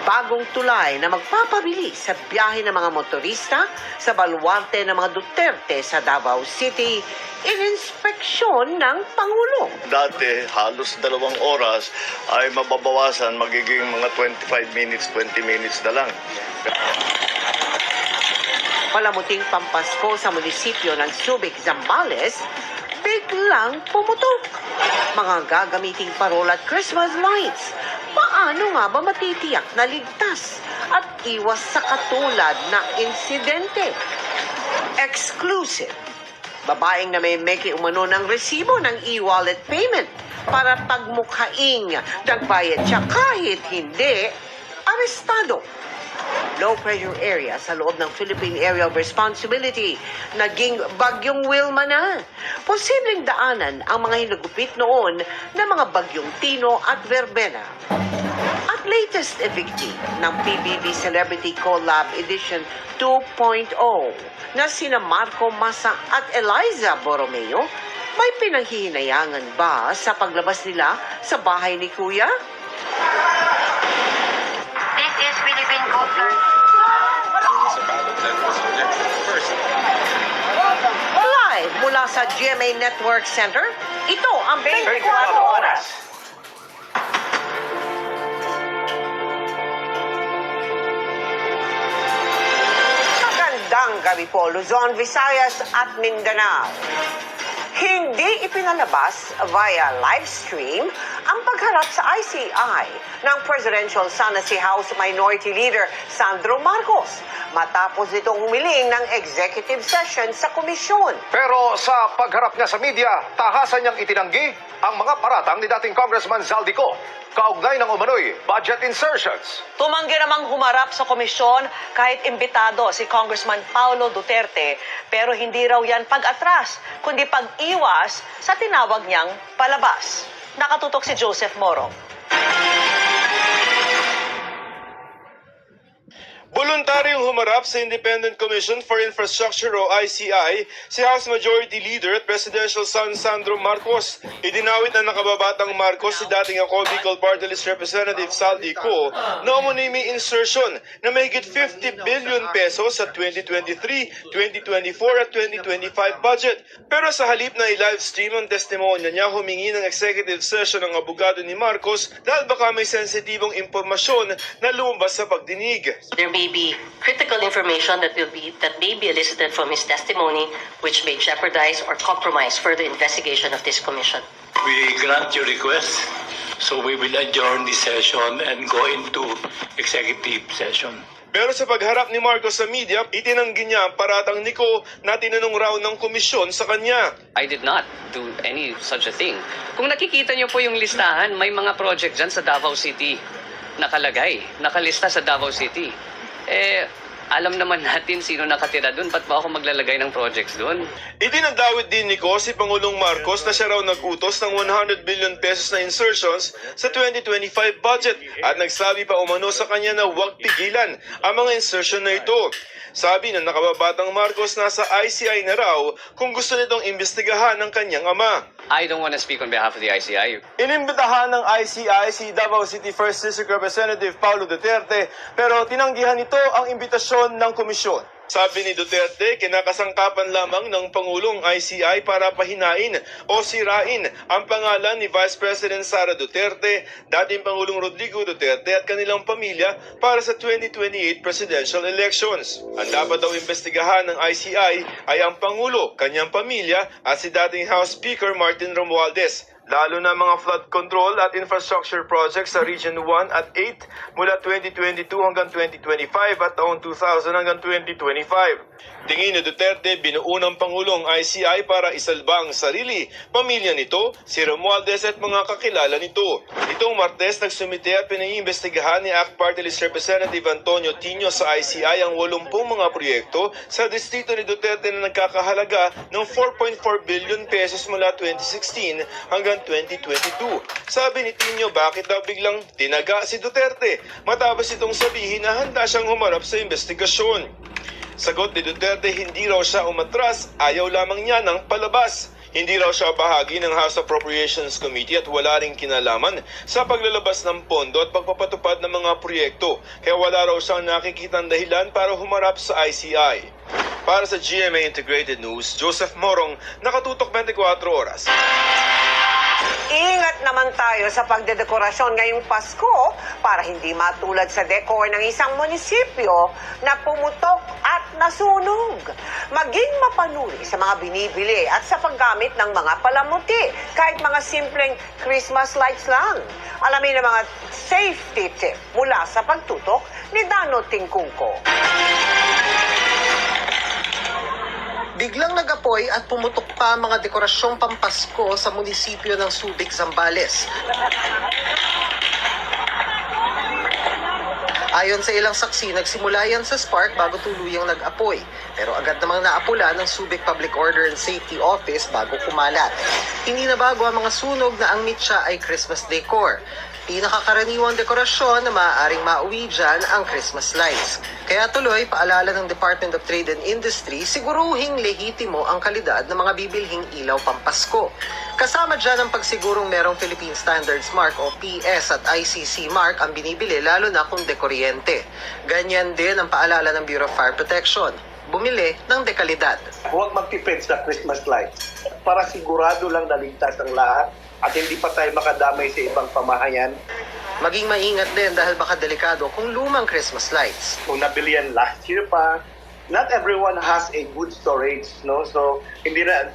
bagong tulay na magpapabilis sa biyahe ng mga motorista sa baluarte ng mga Duterte sa Davao City, ininspeksyon ng Pangulo. Dati, halos 2 oras ay mababawasan, magiging mga 25 minutes, 20 minutes na lang. Palamuting pampasko sa munisipyo ng Subic, Zambales, biglang pumutok. Mga gagamiting parol at Christmas lights. Paano nga ba matitiyak na ligtas at iwas sa katulad na insidente? Exclusive. Babaeng na may meki umano ng resibo ng e-wallet payment para pagmukhaing nagbayad siya kahit hindi arestado. Low-pressure area sa loob ng Philippine Area of Responsibility. Naging bagyong Wilma na. Posibleng daanan ang mga hinagupit noon ng mga bagyong Tino at Verbena. At latest evictee ng PBB Celebrity Collab Edition 2.0 na sina Marco Massa at Eliza Borromeo, may pinanghihinayangan ba sa paglabas nila sa bahay ni Kuya? This is Philippine Coast Live mula sa GMA Network Center, ito ang 24 Oras. Magandang gabi po, Luzon, Visayas at Mindanao. Hindi ipinalabas via live stream ang pagharap sa ICI ng Presidential Son na si House Minority Leader Sandro Marcos matapos itong humiling ng executive session sa komisyon. Pero sa pagharap niya sa media, tahasan niyang itinanggi ang mga paratang ni dating Congressman Zaldico kaugnay ng umano'y budget insertions. Tumanggi namang humarap sa komisyon kahit imbitado si Congressman Paulo Duterte, pero hindi raw yan pag-atras, kundi pag-iwas sa tinawag niyang palabas. Nakatutok si Joseph Moro. Voluntaryong humarap sa Independent Commission for Infrastructure o ICI si House Majority Leader at Presidential Son Sandro Marcos. Idinawit na nakababatang Marcos si dating ako Bicol Party List Representative Zaldico na umunoy may insertion na mahigit 50 billion pesos sa 2023, 2024 at 2025 budget. Pero sa halip na i-live stream ang testimonya niya, humingi ng executive session ng abogado ni Marcos dahil baka may sensitibong impormasyon na lumabas sa pagdinig. There may be critical information that may be elicited from his testimony which may jeopardize or compromise further investigation of this commission. We grant your request, so we will adjourn this session and go into executive session. Pero sa pagharap ni Marcos sa media, itinanggi niya ang paratang ni Ko na tinanong raw ng komisyon sa kanya. I did not do any such a thing. Kung nakikita niyo po yung listahan, may mga project dyan sa Davao City. Nakalista sa Davao City. Alam naman natin sino nakatira doon. Ba't ba ako maglalagay ng projects doon? Itinadawit din ni Ko si Pangulong Marcos na siya raw nag-utos ng 100 billion pesos na insertions sa 2025 budget at nagsabi pa umano sa kanya na huwag pigilan ang mga insertion na ito. Sabi ng nakababatang Marcos nasa ICI na raw kung gusto nitong imbestigahan ng kanyang ama. I don't want to speak on behalf of the ICI. Inimbitahan ng ICI si Davao City 1st District Representative Paulo Duterte pero tinanggihan nito ang imbitasyon ng komisyon. Sabi ni Duterte, kinakasangkapan lamang ng Pangulong ICI para pahinain o sirain ang pangalan ni Vice President Sara Duterte, dating Pangulong Rodrigo Duterte at kanilang pamilya para sa 2028 presidential elections. Ang dapat daw imbestigahan ng ICI ay ang Pangulo, kanyang pamilya at si dating House Speaker Martin Romualdez. Lalo na mga flood control at infrastructure projects sa Region 1 at 8 mula 2022 hanggang 2025 at taong 2000 hanggang 2025. Tingin ni Duterte, binuo ng Pangulong ICI para isalba ang sarili, pamilya nito, si Romualdez at mga kakilala nito. Itong Martes, nagsumite at pinaiimbestigahan ni ACT Party List Representative Antonio Tino sa ICI ang 80 mga proyekto sa distrito ni Duterte na nagkakahalaga ng 4.4 billion pesos mula 2016 hanggang 2022. Sabi ni Tino, bakit daw biglang tinaga si Duterte matapos itong sabihin na handa siyang humarap sa investigasyon. Sagot ni Duterte, hindi raw siya umatras, ayaw lamang niya ng palabas. Hindi raw siya bahagi ng House Appropriations Committee at wala ring kinalaman sa paglalabas ng pondo at pagpapatupad ng mga proyekto. Kaya wala raw siyang nakikitang dahilan para humarap sa ICI. Para sa GMA Integrated News, Joseph Morong, Nakatutok 24 Oras. Ingat naman tayo sa pagdedekorasyon ngayong Pasko para hindi matulad sa decor ng isang munisipyo na pumutok at nasunog. Maging mapanuri sa mga binibili at sa paggamit ng mga palamuti, kahit mga simpleng Christmas lights lang. Alamin ang mga safety tip mula sa pagtutok ni Dano Tingkungko. Biglang nag-apoy at pumutok pa ang mga dekorasyong pampasko sa munisipyo ng Subic, Zambales. Ayon sa ilang saksi, nagsimula yan sa spark bago tuluyang nag-apoy. Pero agad namang naapula ng Subic Public Order and Safety Office bago kumalat. Hindi na bago ang mga sunog na ang mitsa ay Christmas decor. Pinakakaraniwang dekorasyon na maaaring mauwi dyan ang Christmas lights. Kaya tuloy, paalala ng Department of Trade and Industry, siguruhing lehitimo ang kalidad ng mga bibilhing ilaw pampasko. Kasama dyan ang pagsigurong merong Philippine Standards Mark o PS at ICC Mark ang binibili lalo na kung dekoryente. Ganyan din ang paalala ng Bureau of Fire Protection. Bumili ng dekalidad. Huwag magtipid sa Christmas lights para sigurado lang na ligtas ang lahat at hindi pa tayo makadamay sa ibang pamahayan. Maging maingat din dahil baka delikado kung lumang Christmas lights. Kung nabili yan last year pa, not everyone has a good storage, no? So, hindi na,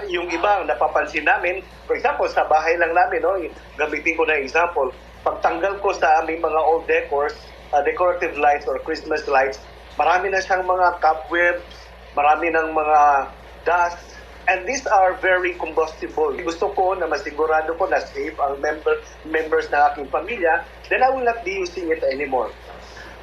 yung iba napapansin namin, for example, sa bahay lang namin, no? Gamitin ko na example, pagtanggal ko sa aming mga old decors, decorative lights or Christmas lights, marami na siyang mga cobwebs, marami ng mga dust, and these are very combustible. Gusto ko na masigurado ko na safe ang members ng aking pamilya, then I will not be using it anymore.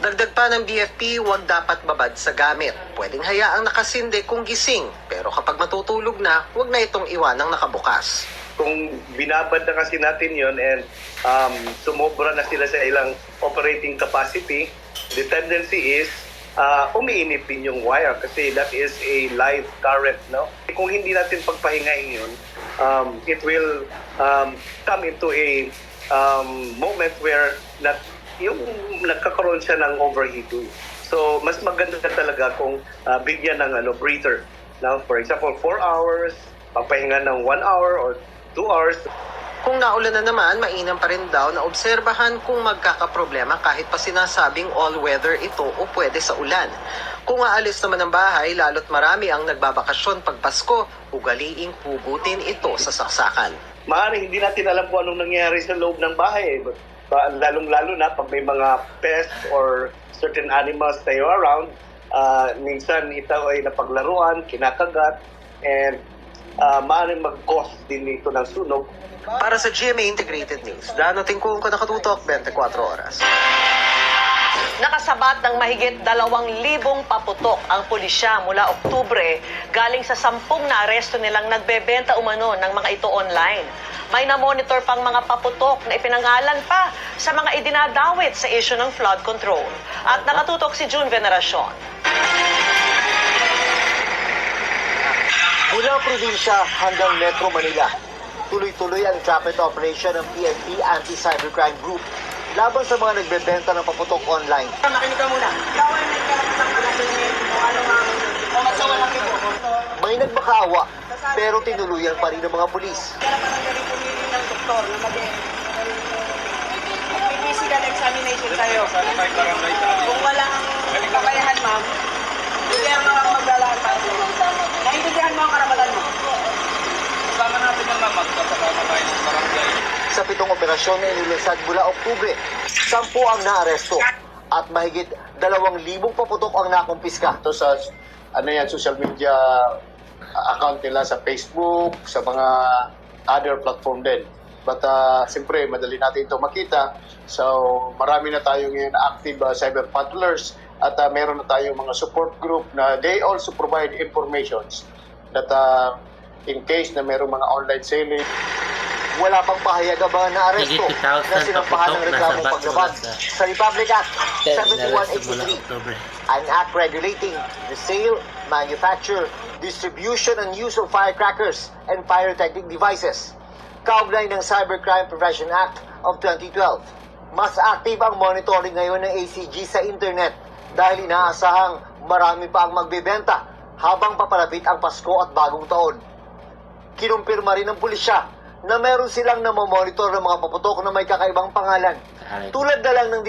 Dagdag pa ng BFP, huwag dapat babad sa gamit. Pwedeng hayaang nakasindi kung gising, pero kapag matutulog na, huwag na itong iwanang nakabukas. Kung binabad na kasi natin yon and sumobra na sila sa ilang operating capacity, the tendency is umiinit din yung wire kasi that is a live current, no? Kung hindi natin pagpahingain yun, it will come into a moment where yung nagkakaroon siya ng overheating. So, mas maganda talaga kung bigyan ng breather. Now, for example, 4 hours, pagpahinga ng 1 hour or 2 hours. Kung naulan na naman, mainam pa rin daw na obserbahan kung magkakaproblema kahit pa sinasabing all-weather ito o pwede sa ulan. Kung aalis naman ng bahay, lalo't marami ang nagbabakasyon pag Pasko, ugaliing pugutin ito sa saksakan. Maaaring hindi natin alam kung anong nangyayari sa loob ng bahay. Lalong-lalo na pag may mga pests or certain animals tayo around, minsan ito ay napaglaruan, kinakagat, and maaaring mag-cause din ito ng sunog. Para sa GMA Integrated News, Dano Tingkungko, Nakatutok 24 Oras. Nakasabat ng mahigit 2,000 paputok ang pulisya mula Oktubre galing sa 10 na aresto nilang nagbebenta umano ng mga ito online. May na-monitor pang mga paputok na ipinangalan pa sa mga idinadawit sa issue ng flood control. At nakatutok si June Veneracion. Mula probinsya hanggang Metro Manila, tuloy-tuloy ang trapit operation ng PNP Anti-Cybercrime Group laban sa mga nagbebenta ng paputok online. Makinig ka muna. May nagmakaawa pero tinuluyan pa rin ng mga pulis. Physical examination tayo. Kung walang kakayahan, ma'am, hindi ang mga maglalaan tayo. Naintindihan mo ang karapatan mo. Kasama natin yung ma'am, magkasama tayo ng barangay. Sa 7 operasyon na inilunsad mula Oktubre, 10 ang naaresto at mahigit 2,000 paputok ang nakumpiska. Ito sa social media account nila sa Facebook, sa mga other platform din. But siyempre, madali natin ito makita. So, marami na tayo ngayon active cyber patrollers at meron na tayong mga support group na they also provide informations that in case na merong mga online selling. Wala pang pahayag ang mga naaresto na sinampahan ng reklamong paglabag sa Republic Act 7183, an act regulating the sale, manufacture, distribution and use of firecrackers and pyrotechnic devices. Kaugnay ng Cybercrime Prevention Act of 2012. Mas active ang monitoring ngayon ng ACG sa internet dahil inaasahang marami pa ang magbebenta habang papalapit ang Pasko at Bagong Taon. Kinumpirma rin ng pulisya na meron silang namomonitor ng mga paputok na may kakaibang pangalan. Tulad na lang ng